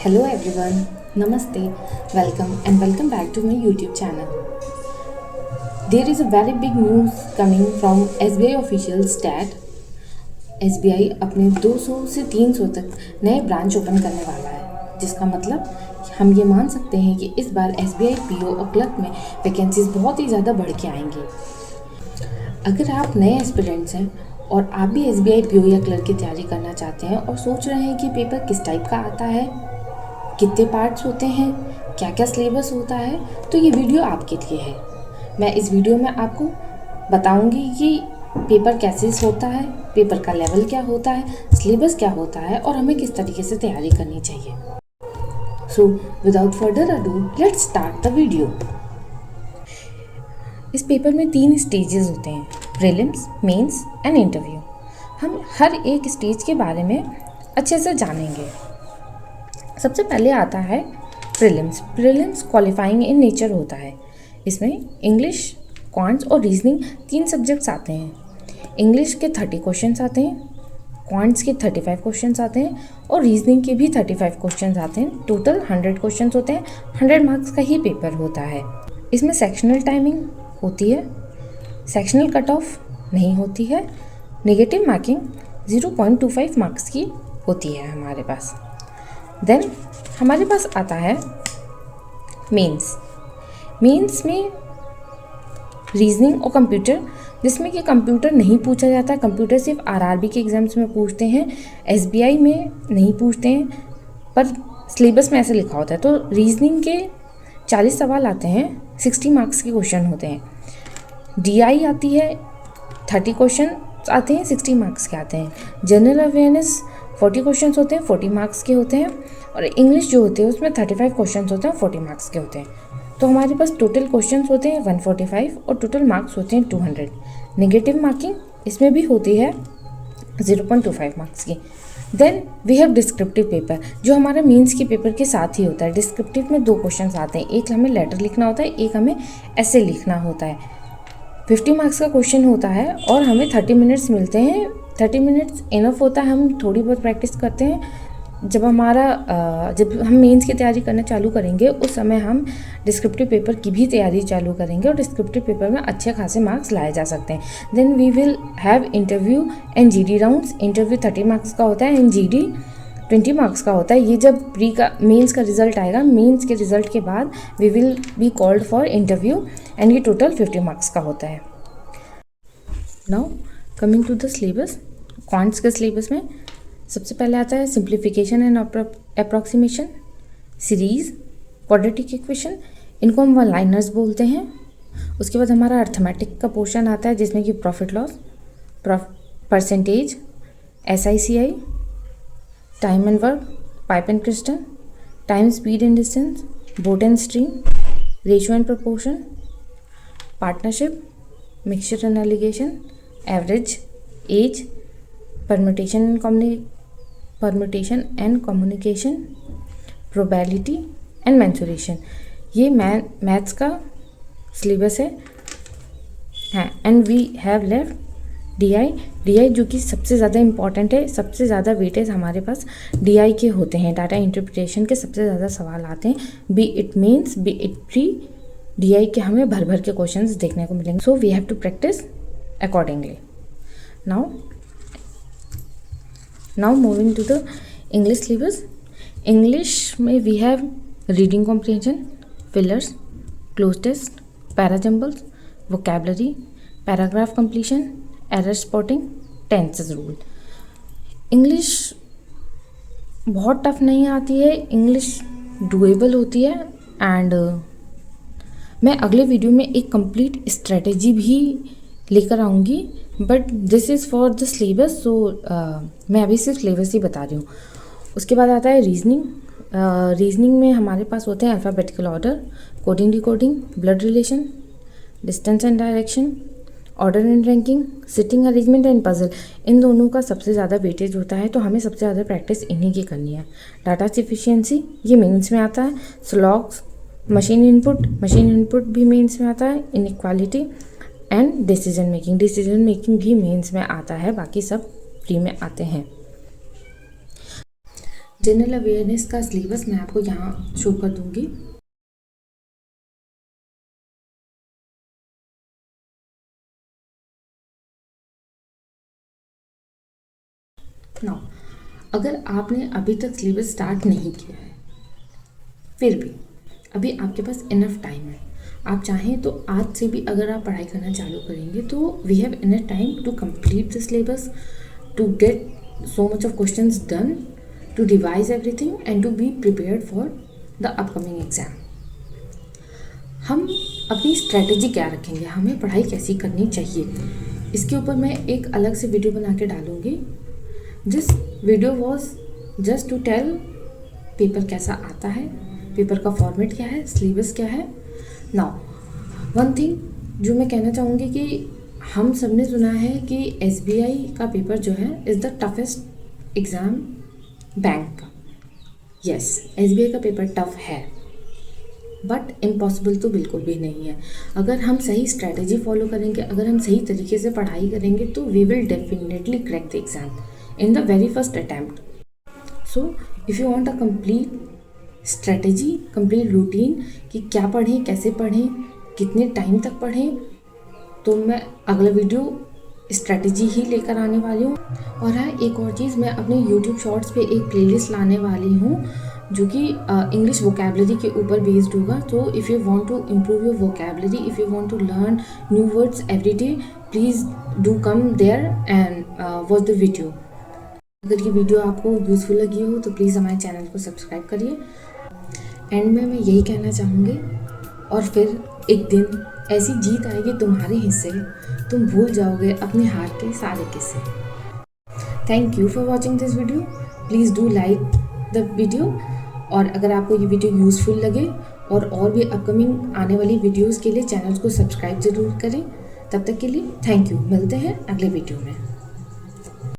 Hello everyone, Namaste, welcome back to my YouTube channel. There is a very big news coming from SBI official stat. SBI अपने 200 से 300 तक नए branch open करने वाला है, जिसका मतलब हम ये मान सकते हैं कि इस बार SBI PO और क्लर्क में वैकेंसीज बहुत ही ज़्यादा बढ़ के आएंगी। अगर आप नए एस्पिरेंट्स हैं और आप भी SBI PO या क्लर्क की तैयारी करना चाहते हैं और सोच रहे हैं कि पेपर किस टाइप का आता है, कितने पार्ट्स होते हैं, क्या क्या सिलेबस होता है, तो ये वीडियो आपके लिए है। मैं इस वीडियो में आपको बताऊंगी कि पेपर कैसे होता है, पेपर का लेवल क्या होता है, सिलेबस क्या होता है और हमें किस तरीके से तैयारी करनी चाहिए। So without further ado let's start the video. इस पेपर में 3 स्टेजेस होते हैं, प्रीलिम्स, मेंस एंड इंटरव्यू। हम हर एक स्टेज के बारे में अच्छे से जानेंगे। सबसे पहले आता है prelims. Prelims qualifying in nature होता है। इसमें इंग्लिश, क्वांट्स और रीजनिंग 3 सब्जेक्ट्स आते हैं। इंग्लिश के 30 क्वेश्चंस आते हैं, क्वांट्स के 35 क्वेश्चंस आते हैं और रीजनिंग के भी 35 क्वेश्चंस आते हैं। टोटल 100 क्वेश्चंस होते हैं। 100 मार्क्स का ही पेपर होता है। इसमें सेक्शनल टाइमिंग होती है, सेक्शनल कट ऑफ नहीं होती है। नेगेटिव मार्किंग 0.25 मार्क्स की होती है हमारे पास। देन हमारे पास आता है मेंस। मेंस में रीजनिंग और कंप्यूटर, जिसमें कि कंप्यूटर नहीं पूछा जाता। कंप्यूटर सिर्फ आरआरबी के एग्जाम्स में पूछते हैं, एसबीआई में नहीं पूछते हैं, पर सिलेबस में ऐसे लिखा होता है। तो रीजनिंग के 40 सवाल आते हैं, 60 मार्क्स के क्वेश्चन होते हैं। डीआई आती है, 30 क्वेश्चन आते हैं, 60 मार्क्स के आते हैं। जनरल अवेयरनेस 40 क्वेश्चंस होते हैं, 40 मार्क्स के होते हैं। और इंग्लिश जो होते हैं उसमें 35 क्वेश्चंस होते हैं, 40 मार्क्स के होते हैं। तो हमारे पास टोटल क्वेश्चंस होते हैं 145 और टोटल मार्क्स होते हैं 200। नेगेटिव मार्किंग इसमें भी होती है 0.25 मार्क्स की। Then we have descriptive paper, जो हमारा मीन्स के पेपर के साथ ही होता है। डिस्क्रिप्टिव में 2 क्वेश्चंस आते हैं, एक हमें लेटर लिखना होता है, एक हमें ऐसे लिखना होता है। 50 मार्क्स का क्वेश्चन होता है और हमें 30 मिनट्स मिलते हैं। 30 मिनट्स इनफ होता है। हम थोड़ी बहुत प्रैक्टिस करते हैं। जब हम मेंस की तैयारी करना चालू करेंगे उस समय हम डिस्क्रिप्टिव पेपर की भी तैयारी चालू करेंगे और डिस्क्रिप्टिव पेपर में अच्छे खासे मार्क्स लाए जा सकते हैं। Then we will have interview and GD rounds. Interview 30 marks का होता है एंड जीडी 20 मार्क्स का होता है। ये जब मेंस का रिजल्ट आएगा, मेंस के रिजल्ट के बाद we will be called for interview and ये टोटल 50 मार्क्स का होता है। Now coming to the syllabus. Quants के सिलेबस में सबसे पहले आता है simplification and approximation, series, quadratic equation, इनको हम वन लाइनर्स बोलते हैं। उसके बाद हमारा अर्थमेटिक का पोर्शन आता है, जिसमें कि profit loss, percentage, SICI, time and work, pipe and crystal, time, speed and distance, boat and stream, ratio and proportion, partnership, mixture and alligation, average, age, permutation and communication, probability and mensuration. ये maths का syllabus है। And we have left DI, जो कि सबसे ज़्यादा important है। सबसे ज़्यादा वेटेज हमारे पास DI के होते हैं। डाटा इंटरप्रिटेशन के सबसे ज़्यादा सवाल आते हैं। Be it mains, be it pre, DI के हमें भर भर के क्वेश्चंस देखने को मिलेंगे। So we have to practise accordingly. Now moving to the English syllabus. English में we have reading comprehension, fillers, cloze test, para jumbles, vocabulary, paragraph completion, error spotting, tenses rule. English बहुत tough नहीं आती है, English doable होती है। And मैं अगले video में एक कंप्लीट स्ट्रेटेजी भी लेकर आऊँगी, but this is for the syllabus. So मैं अभी सिर्फ सिलेबस ही बता रही हूँ। उसके बाद आता है रीजनिंग। रीजनिंग में हमारे पास होते हैं alphabetical order, coding decoding, blood relation, distance and direction, order and ranking, sitting arrangement and puzzle. इन दोनों का सबसे ज़्यादा वेटेज होता है, तो हमें सबसे ज़्यादा प्रैक्टिस इन्हीं की करनी है। डाटा सफिशिएंसी ये मेंस में आता है। स्लॉग्स, मशीन इनपुट भी मेंस में आता है। इनइक्वालिटी एंड डिसीजन मेकिंग भी मेंस में आता है। बाकी सब प्री में आते हैं। जनरल अवेयरनेस का सिलेबस मैं आपको यहाँ शो कर दूँगी। नाउ अगर आपने अभी तक सिलेबस स्टार्ट नहीं किया है, फिर भी अभी आपके पास इनफ टाइम है, आप चाहें तो आज से भी अगर आप पढ़ाई करना चालू करेंगे तो we have enough time to complete the syllabus, to get so much of questions done, to revise everything and to be prepared for the upcoming exam. हम अपनी स्ट्रेटजी क्या रखेंगे, हमें पढ़ाई कैसी करनी चाहिए, इसके ऊपर मैं एक अलग से वीडियो बना के डालूँगी। This video was just to tell paper कैसा आता है, पेपर का फॉर्मेट क्या है, सिलेबस क्या है। नाउ वन थिंग जो मैं कहना चाहूँगी कि हम सब ने सुना है कि SBI का पेपर जो है is the toughest exam bank का। यस, SBI का पेपर टफ है, बट इम्पॉसिबल तो बिल्कुल भी नहीं है। अगर हम सही स्ट्रैटेजी फॉलो करेंगे, अगर हम सही तरीके से पढ़ाई करेंगे तो we will definitely crack the exam in the very first attempt. So if you want a complete strategy, complete routine कि क्या पढ़ें, कैसे पढ़ें, कितने टाइम तक पढ़ें, तो मैं अगला वीडियो स्ट्रैटेजी ही लेकर आने वाली हूँ। और हाँ, एक और चीज़, मैं अपने यूट्यूब शॉर्ट्स पे एक प्लेलिस्ट लाने वाली हूँ जो कि इंग्लिश वोकेबलरी के ऊपर बेस्ड होगा। तो if you want to improve your vocabulary, if you want to learn new words every day, please do come there and watch the video. अगर ये वीडियो आपको यूज़फुल लगी हो तो प्लीज़ हमारे चैनल को सब्सक्राइब करिए। एंड में मैं यही कहना चाहूँगी, और फिर एक दिन ऐसी जीत आएगी तुम्हारे हिस्से, तुम भूल जाओगे अपने हार के सारे किस्से। Thank you for watching this video, please do like the video. और अगर आपको ये वीडियो यूज़फुल लगे और भी अपकमिंग आने वाली वीडियोज़ के लिए चैनल को सब्सक्राइब ज़रूर करें। तब तक के लिए थैंक यू, मिलते हैं अगले वीडियो में।